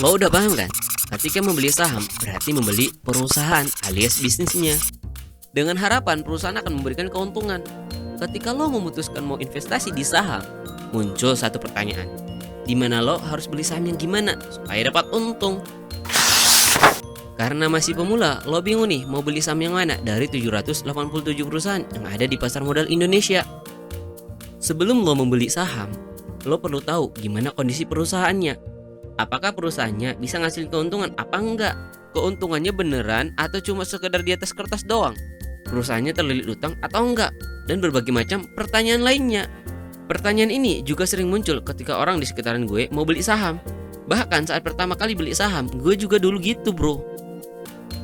Lo udah paham kan? Ketika membeli saham, berarti membeli perusahaan alias bisnisnya. Dengan harapan perusahaan akan memberikan keuntungan. Ketika lo memutuskan mau investasi di saham, muncul satu pertanyaan. Di mana lo harus beli saham yang gimana supaya dapat untung? Karena masih pemula, lo bingung nih mau beli saham yang mana dari 787 perusahaan yang ada di pasar modal Indonesia. Sebelum lo membeli saham, lo perlu tahu gimana kondisi perusahaannya. Apakah perusahaannya bisa ngasih keuntungan apa enggak? Keuntungannya beneran atau cuma sekedar di atas kertas doang? Perusahaannya terlilit utang atau enggak? Dan berbagai macam pertanyaan lainnya. Pertanyaan ini juga sering muncul ketika orang di sekitaran gue mau beli saham. Bahkan saat pertama kali beli saham, gue juga dulu gitu bro.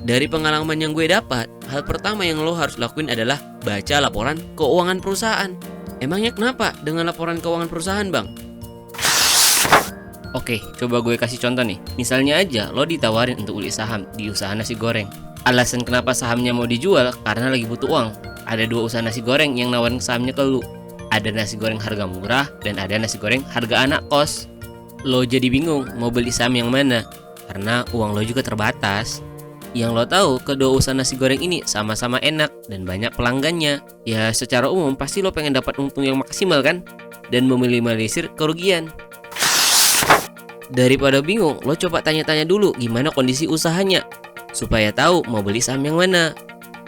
Dari pengalaman yang gue dapat, hal pertama yang lo harus lakuin adalah baca laporan keuangan perusahaan. Emangnya kenapa dengan laporan keuangan perusahaan bang? Oke, coba gue kasih contoh nih. Misalnya aja lo ditawarin untuk beli saham di usaha nasi goreng. Alasan kenapa sahamnya mau dijual karena lagi butuh uang. Ada dua usaha nasi goreng yang nawarin sahamnya ke lu. Ada nasi goreng harga murah dan ada nasi goreng harga anak kos. Lo jadi bingung mau beli saham yang mana karena uang lo juga terbatas. Yang lo tahu, kedua usaha nasi goreng ini sama-sama enak dan banyak pelanggannya. Ya secara umum pasti lo pengen dapat untung yang maksimal kan? Dan meminimalisir kerugian. Daripada bingung, lo coba tanya-tanya dulu gimana kondisi usahanya supaya tahu mau beli saham yang mana.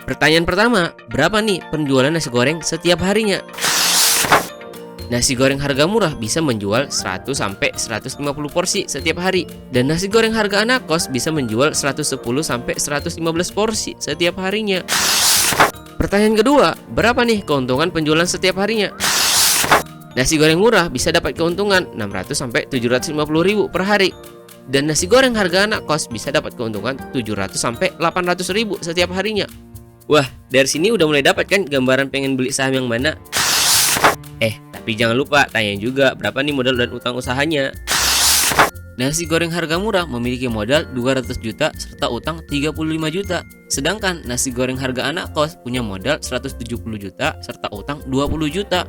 Pertanyaan pertama, berapa nih penjualan nasi goreng setiap harinya? Nasi goreng harga murah bisa menjual 100-150 porsi setiap hari. Dan nasi goreng harga anak kos bisa menjual 110-115 porsi setiap harinya. Pertanyaan kedua, berapa nih keuntungan penjualan setiap harinya? Nasi goreng murah bisa dapat keuntungan 600-750 ribu per hari. Dan nasi goreng harga anak kos bisa dapat keuntungan 700-800 ribu setiap harinya. Wah, dari sini udah mulai dapat kan gambaran pengen beli saham yang mana? Tapi jangan lupa tanya juga berapa nih modal dan utang usahanya. Nasi goreng harga murah memiliki modal 200 juta serta utang 35 juta. Sedangkan nasi goreng harga anak kos punya modal 170 juta serta utang 20 juta.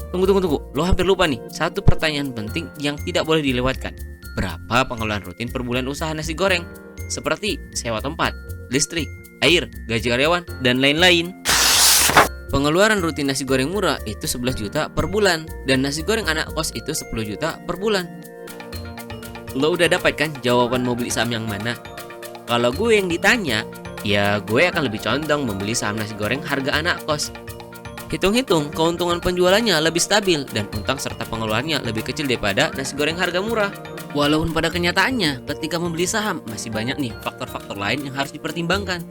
Tunggu. Lo hampir lupa nih satu pertanyaan penting yang tidak boleh dilewatkan. Berapa pengeluaran rutin per bulan usaha nasi goreng? Seperti sewa tempat, listrik, air, gaji karyawan, dan lain-lain. Pengeluaran rutin nasi goreng murah itu 11 juta per bulan. Dan nasi goreng anak kos itu 10 juta per bulan. Lo udah dapat kan jawaban mau beli saham yang mana? Kalau gue yang ditanya, ya gue akan lebih condong membeli saham nasi goreng harga anak kos. Hitung-hitung keuntungan penjualannya lebih stabil dan utang serta pengeluarannya lebih kecil daripada nasi goreng harga murah. Walaupun pada kenyataannya ketika membeli saham masih banyak nih faktor-faktor lain yang harus dipertimbangkan.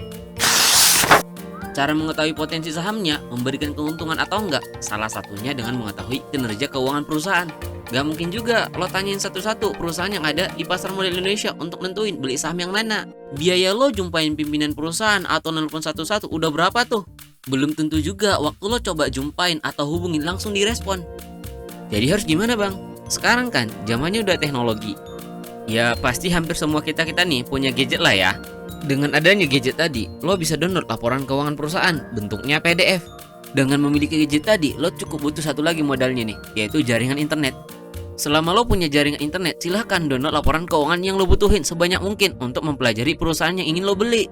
Cara mengetahui potensi sahamnya memberikan keuntungan atau enggak, salah satunya dengan mengetahui kinerja keuangan perusahaan. Gak mungkin juga lo tanyain satu-satu perusahaan yang ada di pasar modal Indonesia untuk nentuin beli saham yang mana. Biaya lo jumpain pimpinan perusahaan atau nelpon satu-satu udah berapa tuh? Belum tentu juga waktu lo coba jumpain atau hubungin langsung direspon. Jadi harus gimana bang? Sekarang kan zamannya udah teknologi. Ya pasti hampir semua kita nih punya gadget lah ya. Dengan adanya gadget tadi, lo bisa download laporan keuangan perusahaan bentuknya PDF. Dengan memiliki gadget tadi, lo cukup butuh satu lagi modalnya nih, yaitu jaringan internet. Selama lo punya jaringan internet, silahkan download laporan keuangan yang lo butuhin sebanyak mungkin untuk mempelajari perusahaan yang ingin lo beli.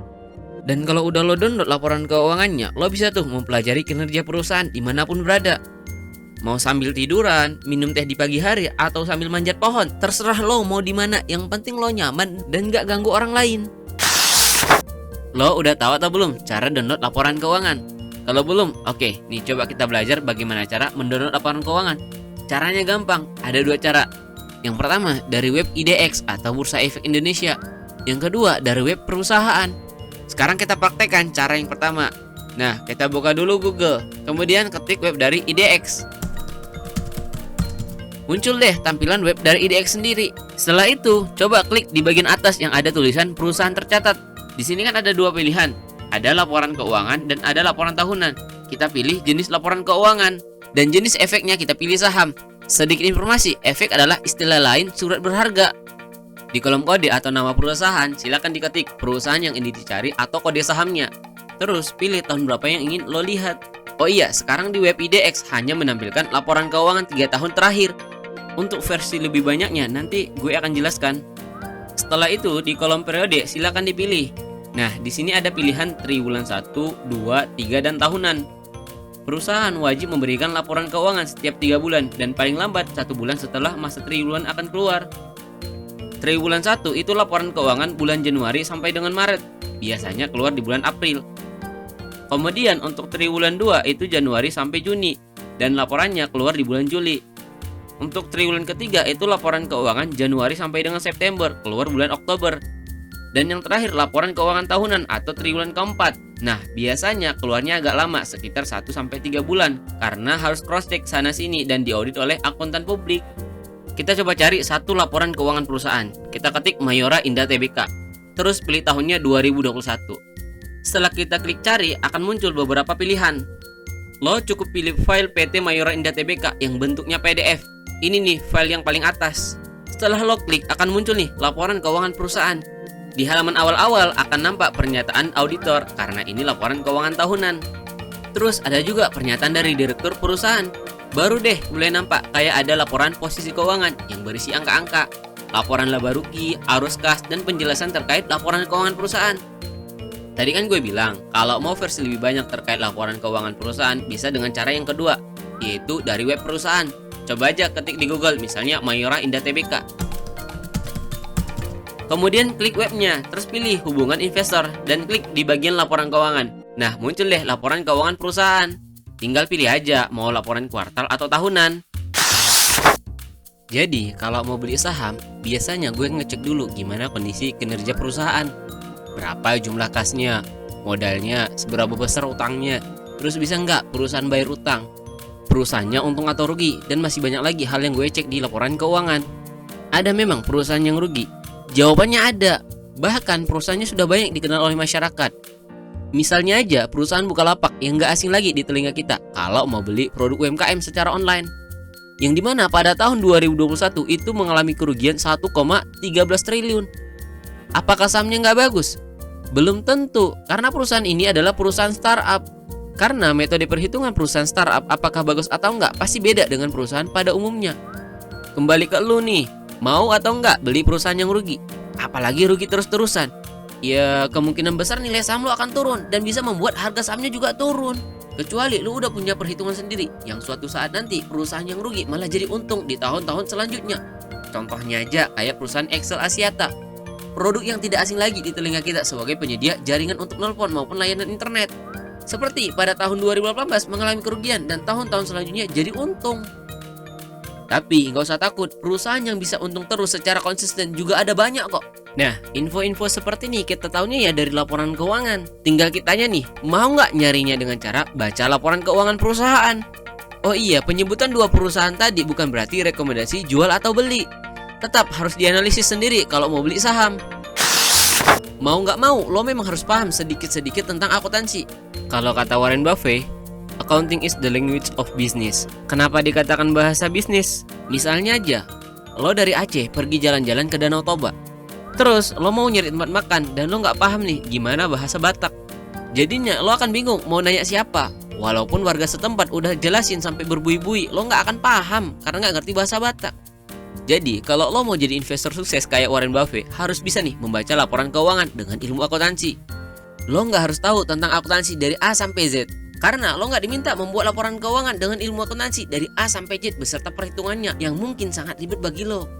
Dan kalau udah lo download laporan keuangannya, lo bisa tuh mempelajari kinerja perusahaan dimanapun berada. Mau sambil tiduran, minum teh di pagi hari, atau sambil manjat pohon, terserah lo mau di mana. Yang penting lo nyaman dan gak ganggu orang lain. Lo udah tahu atau belum cara download laporan keuangan? Kalau belum, oke, nih coba kita belajar bagaimana cara mendownload laporan keuangan. Caranya gampang, ada dua cara. Yang pertama dari web IDX atau Bursa Efek Indonesia. Yang kedua dari web perusahaan. Sekarang kita praktekkan cara yang pertama. Nah, kita buka dulu Google, kemudian ketik web dari IDX. Muncul deh tampilan web dari IDX sendiri. Setelah itu, coba klik di bagian atas yang ada tulisan perusahaan tercatat. Di sini kan ada dua pilihan, ada laporan keuangan dan ada laporan tahunan. Kita pilih jenis laporan keuangan dan jenis efeknya kita pilih saham. Sedikit informasi, efek adalah istilah lain surat berharga. Di kolom kode atau nama perusahaan, silakan diketik perusahaan yang ingin dicari atau kode sahamnya. Terus pilih tahun berapa yang ingin lo lihat. Oh iya, sekarang di web IDX hanya menampilkan laporan keuangan 3 tahun terakhir. Untuk versi lebih banyaknya nanti gue akan jelaskan. Setelah itu di kolom periode silakan dipilih. Nah, di sini ada pilihan triwulan 1, 2, 3 dan tahunan. Perusahaan wajib memberikan laporan keuangan setiap 3 bulan dan paling lambat 1 bulan setelah masa triwulan akan keluar. Triwulan 1 itu laporan keuangan bulan Januari sampai dengan Maret. Biasanya keluar di bulan April. Kemudian untuk triwulan 2 itu Januari sampai Juni dan laporannya keluar di bulan Juli. Untuk triwulan ketiga itu laporan keuangan Januari sampai dengan September, keluar bulan Oktober. Dan yang terakhir laporan keuangan tahunan atau triwulan keempat. Nah, biasanya keluarnya agak lama, sekitar 1-3 bulan karena harus cross check sana sini dan diaudit oleh akuntan publik. Kita coba cari satu laporan keuangan perusahaan. Kita ketik Mayora Indah Tbk. Terus pilih tahunnya 2021. Setelah kita klik cari akan muncul beberapa pilihan. Lo cukup pilih file PT Mayora Indah Tbk yang bentuknya PDF. Ini nih file yang paling atas. Setelah lo klik akan muncul nih laporan keuangan perusahaan. Di halaman awal-awal akan nampak pernyataan auditor karena ini laporan keuangan tahunan. Terus ada juga pernyataan dari direktur perusahaan. Baru deh mulai nampak kayak ada laporan posisi keuangan yang berisi angka-angka, laporan laba rugi, arus kas, dan penjelasan terkait laporan keuangan perusahaan. Tadi kan gue bilang kalau mau versi lebih banyak terkait laporan keuangan perusahaan bisa dengan cara yang kedua, yaitu dari web perusahaan. Coba aja ketik di Google misalnya Mayora Indah Tbk. Kemudian klik webnya, terus pilih hubungan investor dan klik di bagian laporan keuangan. Nah, muncul deh laporan keuangan perusahaan. Tinggal pilih aja mau laporan kuartal atau tahunan. Jadi, kalau mau beli saham, biasanya gue ngecek dulu gimana kondisi kinerja perusahaan. Berapa jumlah kasnya, modalnya, seberapa besar utangnya, terus bisa nggak perusahaan bayar utang, perusahaannya untung atau rugi, dan masih banyak lagi hal yang gue cek di laporan keuangan. Ada memang perusahaan yang rugi? Jawabannya ada. Bahkan perusahaannya sudah banyak dikenal oleh masyarakat. Misalnya aja perusahaan Bukalapak yang gak asing lagi di telinga kita kalau mau beli produk UMKM secara online. Yang dimana pada tahun 2021 itu mengalami kerugian 1,13 triliun. Apakah sahamnya gak bagus? Belum tentu, karena perusahaan ini adalah perusahaan startup. Karena metode perhitungan perusahaan startup apakah bagus atau enggak pasti beda dengan perusahaan pada umumnya. Kembali ke lu nih, mau atau enggak beli perusahaan yang rugi? Apalagi rugi terus-terusan. Ya kemungkinan besar nilai saham lo akan turun dan bisa membuat harga sahamnya juga turun. Kecuali lo udah punya perhitungan sendiri yang suatu saat nanti perusahaan yang rugi malah jadi untung di tahun-tahun selanjutnya. Contohnya aja kayak perusahaan Excel Axiata, produk yang tidak asing lagi di telinga kita sebagai penyedia jaringan untuk nelpon maupun layanan internet. Seperti pada tahun 2018 mengalami kerugian dan tahun-tahun selanjutnya jadi untung. Tapi nggak usah takut, perusahaan yang bisa untung terus secara konsisten juga ada banyak kok. Nah, info-info seperti ini kita tahunya ya dari laporan keuangan. Tinggal kitanya nih, mau nggak nyarinya dengan cara baca laporan keuangan perusahaan. Oh iya, penyebutan dua perusahaan tadi bukan berarti rekomendasi jual atau beli. Tetap harus dianalisis sendiri kalau mau beli saham. Mau nggak mau, lo memang harus paham sedikit-sedikit tentang akuntansi. Kalau kata Warren Buffett, accounting is the language of business. Kenapa dikatakan bahasa bisnis? Misalnya aja, lo dari Aceh pergi jalan-jalan ke Danau Toba. Terus lo mau nyari tempat makan dan lo nggak paham nih gimana bahasa Batak. Jadinya lo akan bingung mau nanya siapa. Walaupun warga setempat udah jelasin sampai berbuih-buih, lo nggak akan paham karena nggak ngerti bahasa Batak. Jadi kalau lo mau jadi investor sukses kayak Warren Buffett, harus bisa nih membaca laporan keuangan dengan ilmu akuntansi. Lo nggak harus tahu tentang akuntansi dari A sampai Z. Karena lo nggak diminta membuat laporan keuangan dengan ilmu akuntansi dari A sampai Z beserta perhitungannya yang mungkin sangat ribet bagi lo.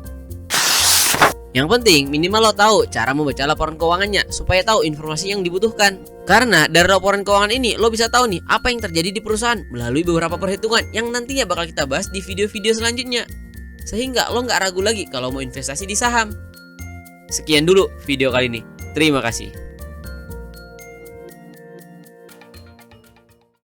Yang penting minimal lo tahu cara membaca laporan keuangannya supaya tahu informasi yang dibutuhkan. Karena dari laporan keuangan ini lo bisa tahu nih apa yang terjadi di perusahaan melalui beberapa perhitungan yang nantinya bakal kita bahas di video-video selanjutnya. Sehingga lo nggak ragu lagi kalau mau investasi di saham. Sekian dulu video kali ini. Terima kasih.